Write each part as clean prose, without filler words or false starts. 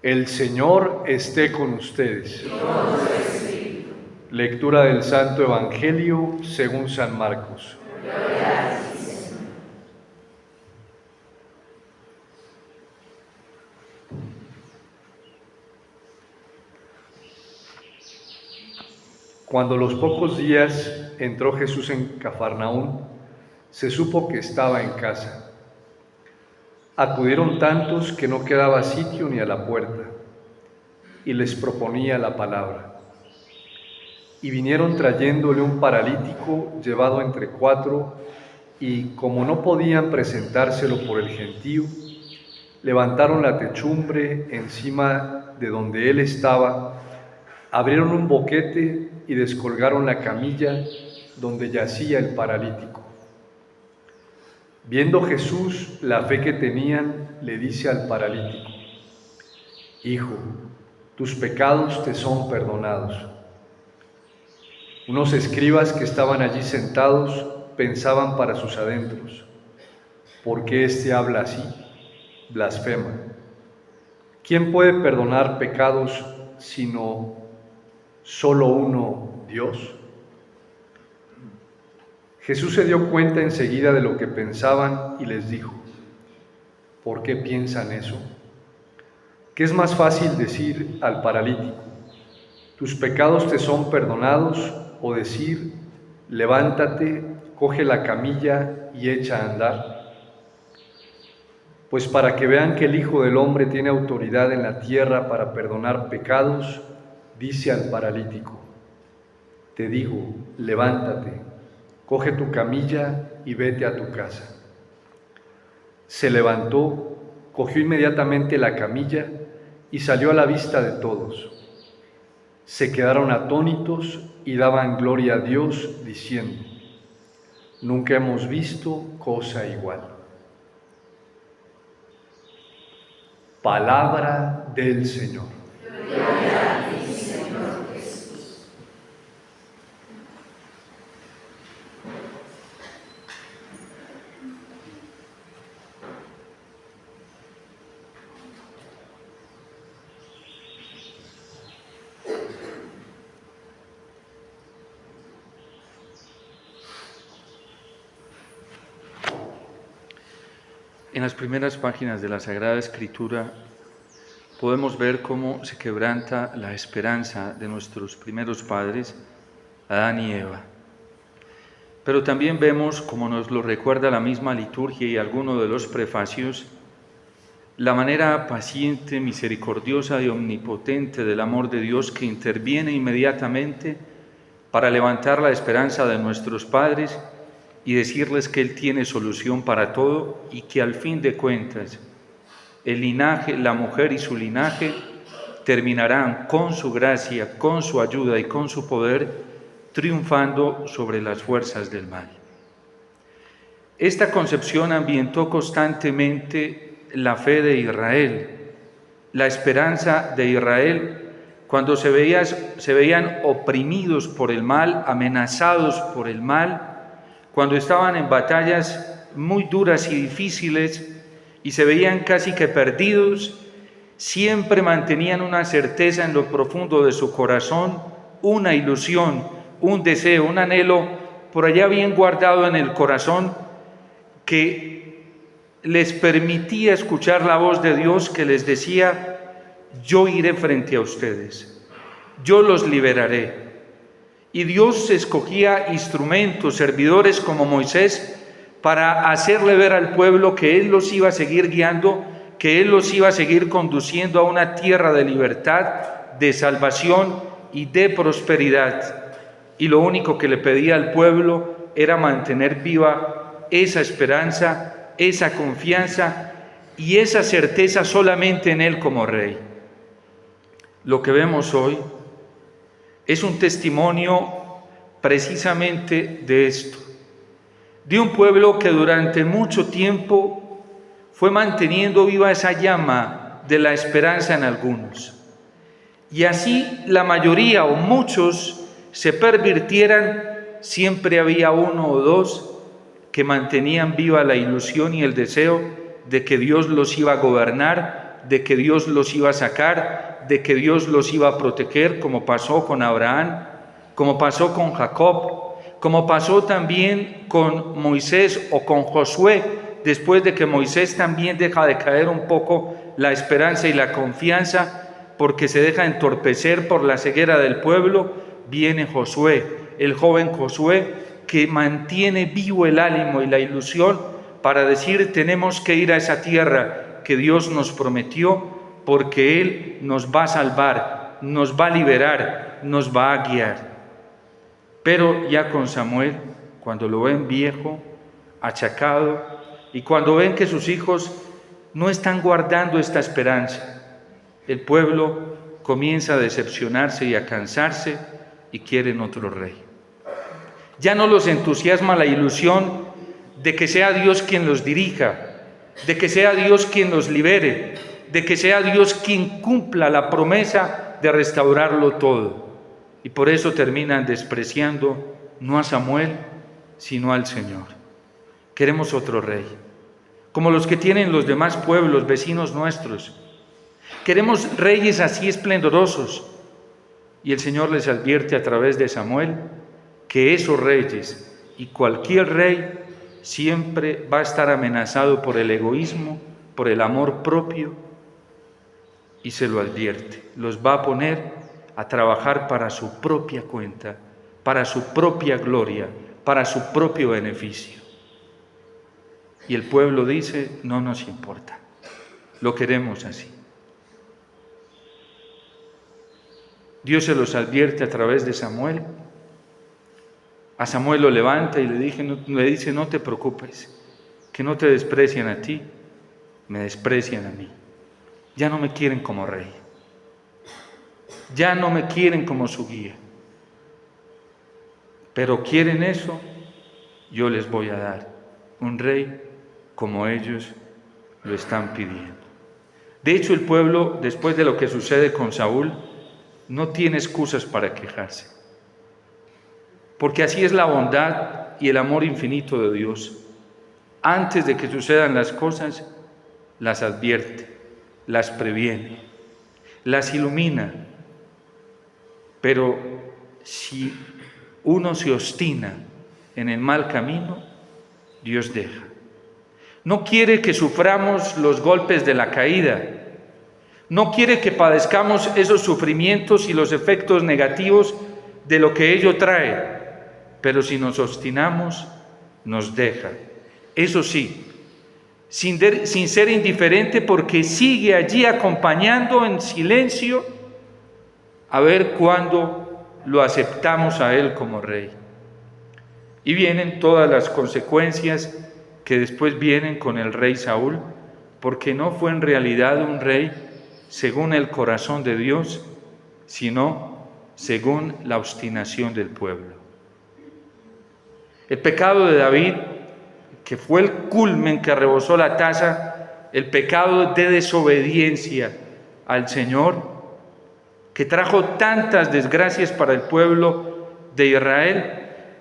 El Señor esté con ustedes. Lectura del Santo Evangelio según San Marcos. Cuando a los pocos días entró Jesús en Cafarnaún, se supo que estaba en casa. Acudieron tantos que no quedaba sitio ni a la puerta, y les proponía la palabra. Y vinieron trayéndole un paralítico llevado entre 4, y como no podían presentárselo por el gentío, levantaron la techumbre encima de donde él estaba, abrieron un boquete y descolgaron la camilla donde yacía el paralítico. Viendo Jesús la fe que tenían, le dice al paralítico: Hijo, tus pecados te son perdonados. Unos escribas que estaban allí sentados pensaban para sus adentros: ¿por qué éste habla así? Blasfema. ¿Quién puede perdonar pecados sino solo uno, Dios? Jesús se dio cuenta enseguida de lo que pensaban y les dijo: ¿por qué piensan eso? ¿Qué es más fácil decir al paralítico: tus pecados te son perdonados, o decir: levántate, coge la camilla y echa a andar? Pues para que vean que el Hijo del Hombre tiene autoridad en la tierra para perdonar pecados, dice al paralítico: te digo, levántate, coge tu camilla y vete a tu casa. Se levantó, cogió inmediatamente la camilla y salió a la vista de todos. Se quedaron atónitos y daban gloria a Dios, diciendo: nunca hemos visto cosa igual. Palabra del Señor. Gloria a ti, Señor Jesús. En las primeras páginas de la Sagrada Escritura podemos ver cómo se quebranta la esperanza de nuestros primeros padres, Adán y Eva. Pero también vemos, como nos lo recuerda la misma liturgia y alguno de los prefacios, la manera paciente, misericordiosa y omnipotente del amor de Dios que interviene inmediatamente para levantar la esperanza de nuestros padres y decirles que Él tiene solución para todo y que al fin de cuentas el linaje, la mujer y su linaje terminarán con su gracia, con su ayuda y con su poder triunfando sobre las fuerzas del mal. Esta concepción ambientó constantemente la fe de Israel, la esperanza de Israel cuando se veían oprimidos por el mal, amenazados por el mal, cuando estaban en batallas muy duras y difíciles y se veían casi que perdidos, siempre mantenían una certeza en lo profundo de su corazón, una ilusión, un deseo, un anhelo por allá bien guardado en el corazón que les permitía escuchar la voz de Dios que les decía: yo iré frente a ustedes, yo los liberaré. Y Dios escogía instrumentos, servidores como Moisés, para hacerle ver al pueblo que Él los iba a seguir guiando, que Él los iba a seguir conduciendo a una tierra de libertad, de salvación y de prosperidad. Y lo único que le pedía al pueblo era mantener viva esa esperanza, esa confianza y esa certeza solamente en Él como Rey. Lo que vemos hoy es un testimonio precisamente de esto, de un pueblo que durante mucho tiempo fue manteniendo viva esa llama de la esperanza en algunos. Y así la mayoría o muchos se pervirtieran, siempre había uno o dos que mantenían viva la ilusión y el deseo de que Dios los iba a gobernar de que Dios los iba a sacar, de que Dios los iba a proteger, como pasó con Abraham, como pasó con Jacob, como pasó también con Moisés o con Josué, después de que Moisés también deja de caer un poco la esperanza y la confianza, porque se deja entorpecer por la ceguera del pueblo, viene Josué, el joven Josué, que mantiene vivo el ánimo y la ilusión para decir: tenemos que ir a esa tierra que Dios nos prometió, porque Él nos va a salvar, nos va a liberar, nos va a guiar. Pero ya con Samuel, cuando lo ven viejo, achacado, y cuando ven que sus hijos no están guardando esta esperanza, el pueblo comienza a decepcionarse y a cansarse y quieren otro rey. Ya no los entusiasma la ilusión de que sea Dios quien los dirija, de que sea Dios quien los libere, de que sea Dios quien cumpla la promesa de restaurarlo todo. Y por eso terminan despreciando no a Samuel, sino al Señor. Queremos otro rey, como los que tienen los demás pueblos vecinos nuestros. Queremos reyes así esplendorosos. Y el Señor les advierte a través de Samuel que esos reyes y cualquier rey siempre va a estar amenazado por el egoísmo, por el amor propio, y se lo advierte. Los va a poner a trabajar para su propia cuenta, para su propia gloria, para su propio beneficio. Y el pueblo dice: no nos importa, lo queremos así. Dios se los advierte a través de Samuel. A Samuel lo levanta y le dice: no te preocupes, que no te desprecian a ti, me desprecian a mí. Ya no me quieren como rey, ya no me quieren como su guía, pero quieren eso, yo les voy a dar un rey como ellos lo están pidiendo. De hecho, el pueblo, después de lo que sucede con Saúl, no tiene excusas para quejarse, porque así es la bondad y el amor infinito de Dios. Antes de que sucedan las cosas, las advierte, las previene, las ilumina. Pero si uno se obstina en el mal camino, Dios deja. No quiere que suframos los golpes de la caída. No quiere que padezcamos esos sufrimientos y los efectos negativos de lo que ello trae. Pero si nos obstinamos, nos deja. Eso sí, sin ser indiferente, porque sigue allí acompañando en silencio a ver cuándo lo aceptamos a Él como Rey. Y vienen todas las consecuencias que después vienen con el rey Saúl, porque no fue en realidad un rey según el corazón de Dios, sino según la obstinación del pueblo. El pecado de David, que fue el culmen que rebosó la taza, el pecado de desobediencia al Señor, que trajo tantas desgracias para el pueblo de Israel,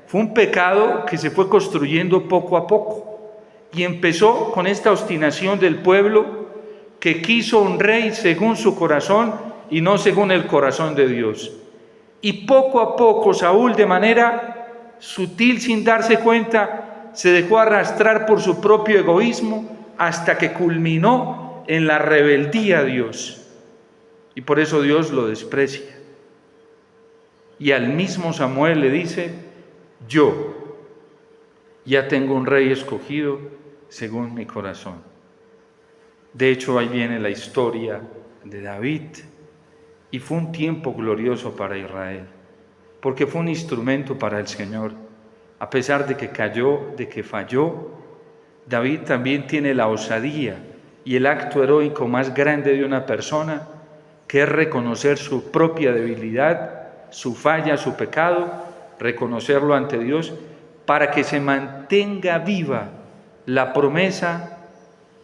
fue un pecado que se fue construyendo poco a poco y empezó con esta obstinación del pueblo que quiso un rey según su corazón y no según el corazón de Dios. Y poco a poco Saúl, de manera sutil, sin darse cuenta, se dejó arrastrar por su propio egoísmo hasta que culminó en la rebeldía a Dios. Y por eso Dios lo desprecia. Y al mismo Samuel le dice: yo ya tengo un rey escogido según mi corazón. De hecho, ahí viene la historia de David. Y fue un tiempo glorioso para Israel, porque fue un instrumento para el Señor. A pesar de que cayó, de que falló, David también tiene la osadía y el acto heroico más grande de una persona, que es reconocer su propia debilidad, su falla, su pecado, reconocerlo ante Dios, para que se mantenga viva la promesa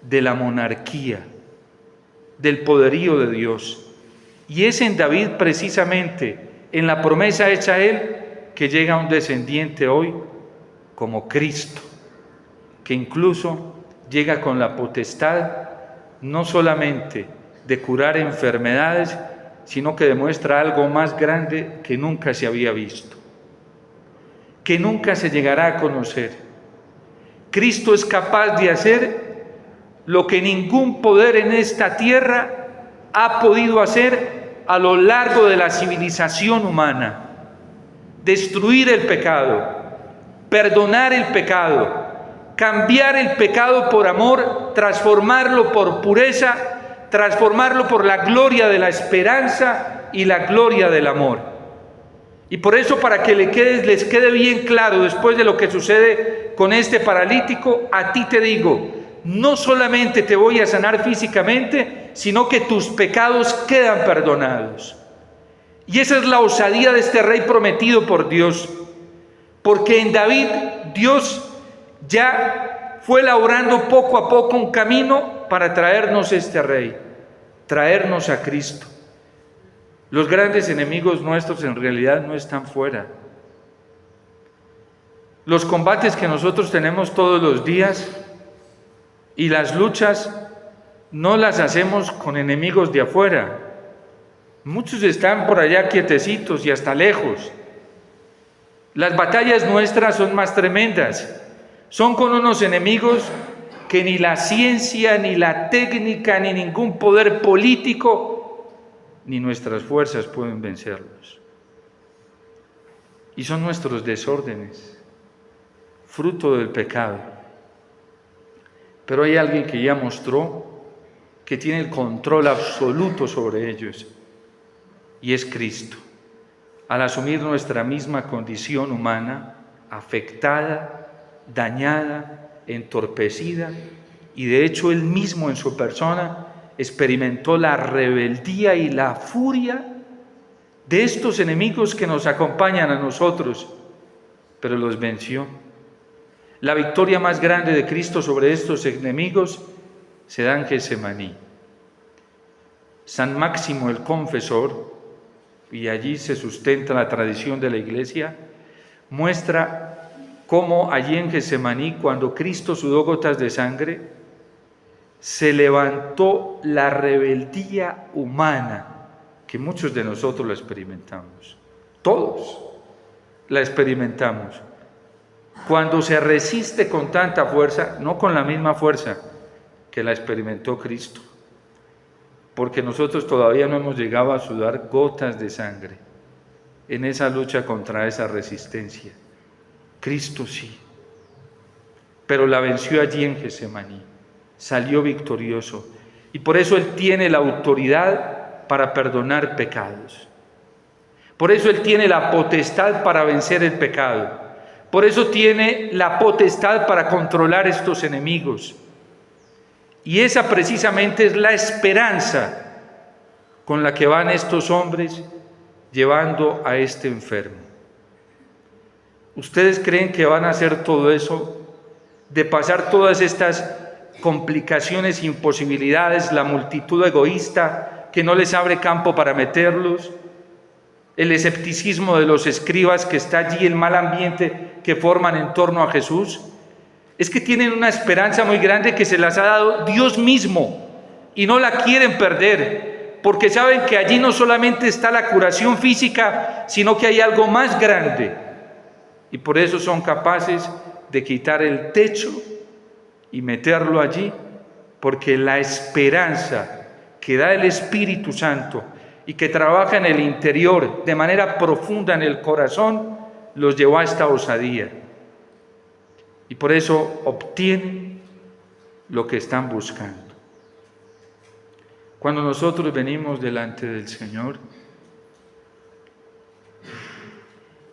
de la monarquía, del poderío de Dios. Y es en David precisamente, en la promesa hecha a él, que llega un descendiente hoy como Cristo, que incluso llega con la potestad no solamente de curar enfermedades, sino que demuestra algo más grande que nunca se había visto, que nunca se llegará a conocer. Cristo es capaz de hacer lo que ningún poder en esta tierra ha podido hacer a lo largo de la civilización humana. Destruir el pecado, perdonar el pecado, cambiar el pecado por amor, transformarlo por pureza, transformarlo por la gloria de la esperanza y la gloria del amor. Y por eso, para que les quede bien claro después de lo que sucede con este paralítico, a ti te digo, no solamente te voy a sanar físicamente, sino que tus pecados quedan perdonados. Y esa es la osadía de este rey prometido por Dios, porque en David Dios ya fue elaborando poco a poco un camino para traernos este rey, traernos a Cristo. Los grandes enemigos nuestros en realidad no están fuera. Los combates que nosotros tenemos todos los días y las luchas no las hacemos con enemigos de afuera. Muchos están por allá quietecitos y hasta lejos. Las batallas nuestras son más tremendas. Son con unos enemigos que ni la ciencia, ni la técnica, ni ningún poder político, ni nuestras fuerzas pueden vencerlos. Y son nuestros desórdenes, fruto del pecado. Pero hay alguien que ya mostró que tiene el control absoluto sobre ellos, y es Cristo. Al asumir nuestra misma condición humana, afectada, dañada, entorpecida, y de hecho Él mismo en su persona experimentó la rebeldía y la furia de estos enemigos que nos acompañan a nosotros, pero los venció. La victoria más grande de Cristo sobre estos enemigos se da en Getsemaní. San Máximo el Confesor, y allí se sustenta la tradición de la Iglesia, muestra cómo allí en Getsemaní, cuando Cristo sudó gotas de sangre, se levantó la rebeldía humana, que muchos de nosotros la experimentamos. Todos la experimentamos. Cuando se resiste con tanta fuerza, no con la misma fuerza que la experimentó Cristo, porque nosotros todavía no hemos llegado a sudar gotas de sangre en esa lucha contra esa resistencia. Cristo sí, pero la venció allí en Getsemaní, salió victorioso, y por eso Él tiene la autoridad para perdonar pecados. Por eso Él tiene la potestad para vencer el pecado. Por eso tiene la potestad para controlar estos enemigos. Y esa precisamente es la esperanza con la que van estos hombres llevando a este enfermo. ¿Ustedes creen que van a hacer todo eso, de pasar todas estas complicaciones, imposibilidades, la multitud egoísta que no les abre campo para meterlos, el escepticismo de los escribas que está allí, el mal ambiente que forman en torno a Jesús? Es que tienen una esperanza muy grande que se las ha dado Dios mismo y no la quieren perder, porque saben que allí no solamente está la curación física, sino que hay algo más grande, y por eso son capaces de quitar el techo y meterlo allí, porque la esperanza que da el Espíritu Santo y que trabaja en el interior de manera profunda en el corazón, los llevó a esta osadía. Y por eso obtienen lo que están buscando. Cuando nosotros venimos delante del Señor,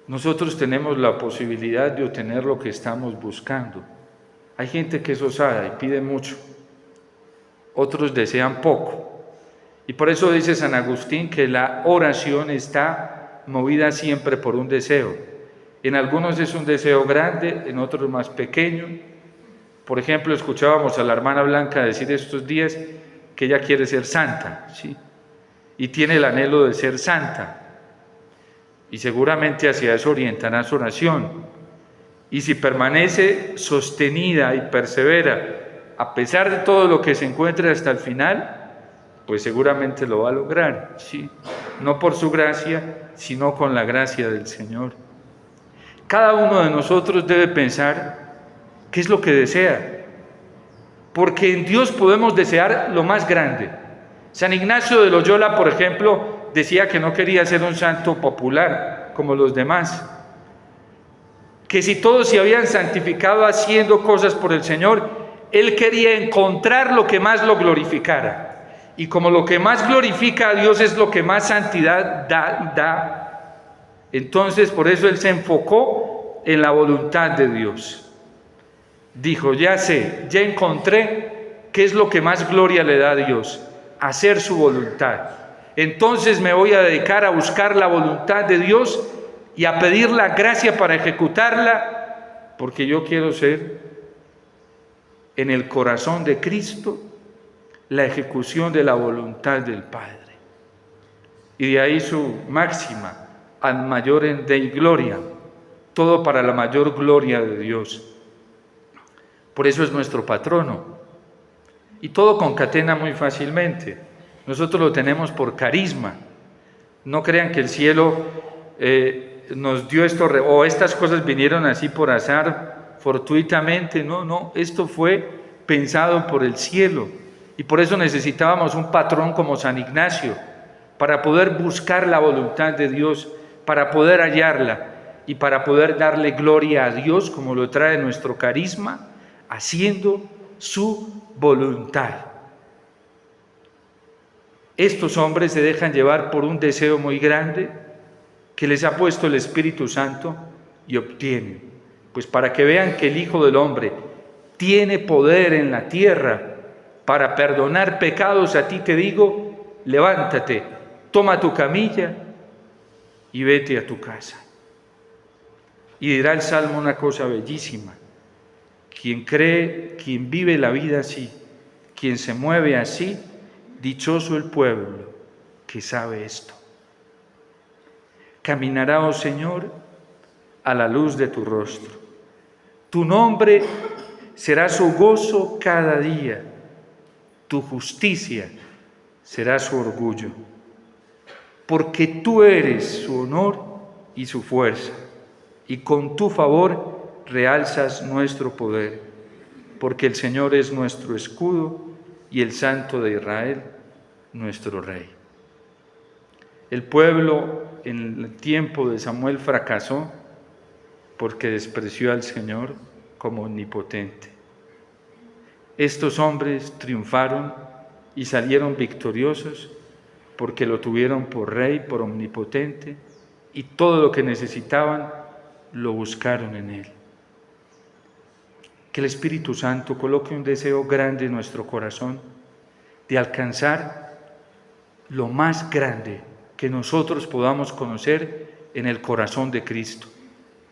nosotros tenemos la posibilidad de obtener lo que estamos buscando. Hay gente que es osada y pide mucho, otros desean poco. Y por eso dice San Agustín que la oración está movida siempre por un deseo. En algunos es un deseo grande, en otros más pequeño. Por ejemplo, escuchábamos a la hermana Blanca decir estos días que ella quiere ser santa, ¿sí? Y tiene el anhelo de ser santa. Y seguramente hacia eso orientará su oración. Y si permanece sostenida y persevera, a pesar de todo lo que se encuentre hasta el final, pues seguramente lo va a lograr, ¿sí? No por su gracia, sino con la gracia del Señor. Cada uno de nosotros debe pensar qué es lo que desea, porque en Dios podemos desear lo más grande. San Ignacio de Loyola, por ejemplo, decía que no quería ser un santo popular como los demás, que si todos se habían santificado haciendo cosas por el Señor, él quería encontrar lo que más lo glorificara. Y como lo que más glorifica a Dios es lo que más santidad da, entonces por eso él se enfocó en la voluntad de Dios. Dijo, ya sé, ya encontré qué es lo que más gloria le da a Dios, hacer su voluntad. Entonces me voy a dedicar a buscar la voluntad de Dios y a pedir la gracia para ejecutarla, porque yo quiero ser en el corazón de Cristo la ejecución de la voluntad del Padre. Y de ahí su máxima, ad maiorem Dei gloria, todo para la mayor gloria de Dios. Por eso es nuestro patrono. Y todo concatena muy fácilmente. Nosotros lo tenemos por carisma. No crean que el cielo nos dio esto, o estas cosas vinieron así por azar, fortuitamente. No, esto fue pensado por el cielo. Y por eso necesitábamos un patrón como San Ignacio, para poder buscar la voluntad de Dios, para poder hallarla y para poder darle gloria a Dios, como lo trae nuestro carisma, haciendo su voluntad. Estos hombres se dejan llevar por un deseo muy grande que les ha puesto el Espíritu Santo y obtienen. Pues para que vean que el Hijo del Hombre tiene poder en la tierra para perdonar pecados, a ti te digo, levántate, toma tu camilla y vete a tu casa. Y dirá el Salmo una cosa bellísima: quien cree, quien vive la vida así, quien se mueve así, dichoso el pueblo que sabe esto. Caminará, oh Señor, a la luz de tu rostro. Tu nombre será su gozo cada día. Tu justicia será su orgullo. Porque tú eres su honor y su fuerza, y con tu favor realzas nuestro poder. Porque el Señor es nuestro escudo y el Santo de Israel, nuestro Rey. El pueblo en el tiempo de Samuel fracasó porque despreció al Señor como omnipotente. Estos hombres triunfaron y salieron victoriosos porque lo tuvieron por Rey, por omnipotente, y todo lo que necesitaban lo buscaron en Él. Que el Espíritu Santo coloque un deseo grande en nuestro corazón de alcanzar lo más grande que nosotros podamos conocer en el corazón de Cristo,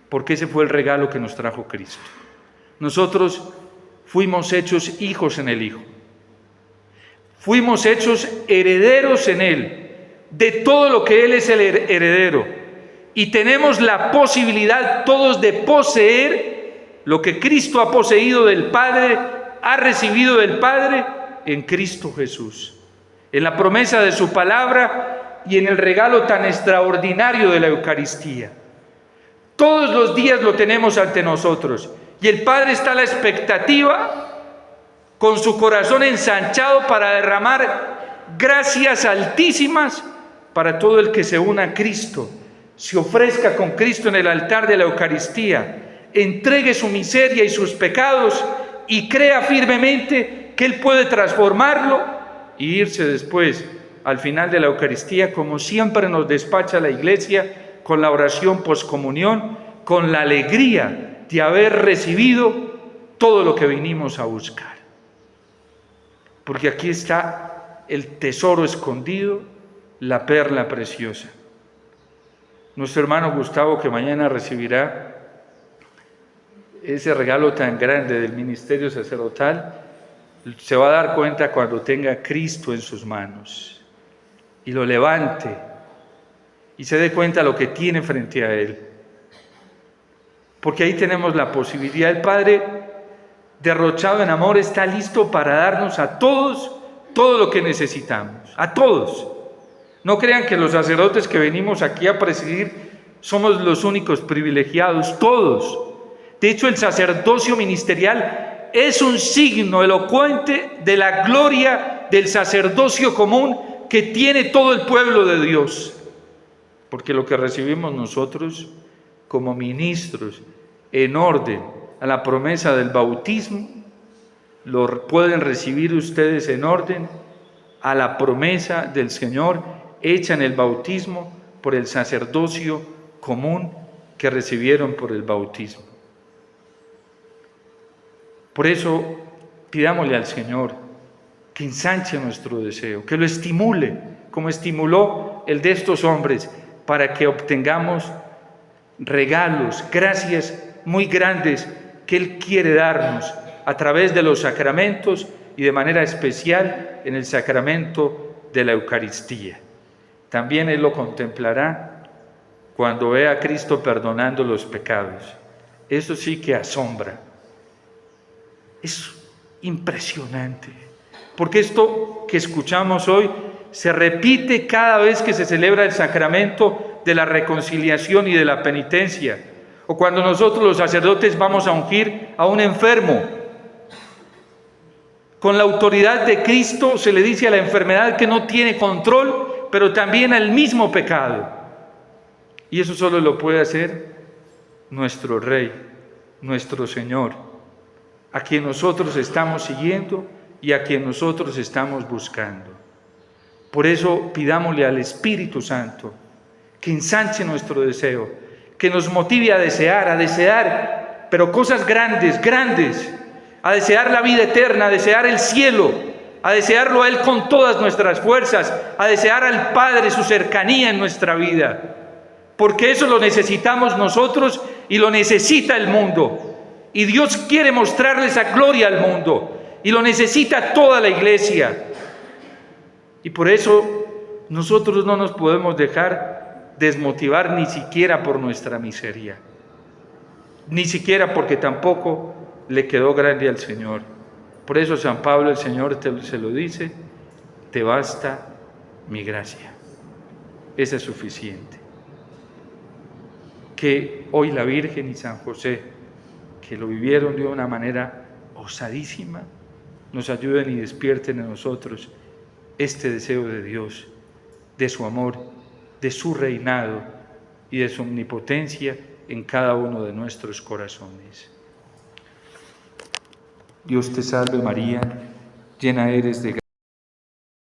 porque ese fue el regalo que nos trajo Cristo. Nosotros fuimos hechos hijos en el Hijo, fuimos hechos herederos en Él, de todo lo que Él es el heredero, y tenemos la posibilidad todos de poseer lo que Cristo ha poseído del Padre, ha recibido del Padre en Cristo Jesús, en la promesa de su palabra y en el regalo tan extraordinario de la Eucaristía. Todos los días lo tenemos ante nosotros y el Padre está a la expectativa, con su corazón ensanchado para derramar gracias altísimas para todo el que se una a Cristo, se ofrezca con Cristo en el altar de la Eucaristía, entregue su miseria y sus pecados y crea firmemente que Él puede transformarlo y irse después al final de la Eucaristía, como siempre nos despacha la Iglesia, con la oración poscomunión, con la alegría de haber recibido todo lo que vinimos a buscar. Porque aquí está el tesoro escondido, la perla preciosa. Nuestro hermano Gustavo, que mañana recibirá ese regalo tan grande del ministerio sacerdotal, se va a dar cuenta cuando tenga Cristo en sus manos y lo levante y se dé cuenta lo que tiene frente a Él. Porque ahí tenemos la posibilidad. El Padre, derrochado en amor, está listo para darnos a todos todo lo que necesitamos, a todos. No crean que los sacerdotes que venimos aquí a presidir somos los únicos privilegiados, todos. De hecho, el sacerdocio ministerial es un signo elocuente de la gloria del sacerdocio común que tiene todo el pueblo de Dios. Porque lo que recibimos nosotros como ministros en orden a la promesa del bautismo, lo pueden recibir ustedes en orden a la promesa del Señor hecha en el bautismo por el sacerdocio común que recibieron por el bautismo. Por eso, pidámosle al Señor que ensanche nuestro deseo, que lo estimule, como estimuló el de estos hombres, para que obtengamos regalos, gracias muy grandes que Él quiere darnos a través de los sacramentos y de manera especial en el sacramento de la Eucaristía. También Él lo contemplará cuando vea a Cristo perdonando los pecados. Eso sí que asombra. Es impresionante, porque esto que escuchamos hoy se repite cada vez que se celebra el sacramento de la reconciliación y de la penitencia, o cuando nosotros los sacerdotes vamos a ungir a un enfermo. Con la autoridad de Cristo se le dice a la enfermedad que no tiene control, pero también al mismo pecado. Y eso solo lo puede hacer nuestro Rey, nuestro Señor, a quien nosotros estamos siguiendo y a quien nosotros estamos buscando. Por eso pidámosle al Espíritu Santo que ensanche nuestro deseo, que nos motive a desear, pero cosas grandes, a desear la vida eterna, a desear el cielo, a desearlo a Él con todas nuestras fuerzas, a desear al Padre su cercanía en nuestra vida, porque eso lo necesitamos nosotros y lo necesita el mundo. Y Dios quiere mostrarle esa gloria al mundo y lo necesita toda la iglesia. Y por eso nosotros no nos podemos dejar desmotivar ni siquiera por nuestra miseria, ni siquiera porque tampoco le quedó grande al Señor. Por eso San Pablo, el Señor se lo dice: te basta mi gracia. Esa es suficiente. Que hoy la Virgen y San José, que lo vivieron de una manera osadísima, nos ayuden y despierten en nosotros este deseo de Dios, de su amor, de su reinado y de su omnipotencia en cada uno de nuestros corazones. Dios te salve María, llena eres de gracia.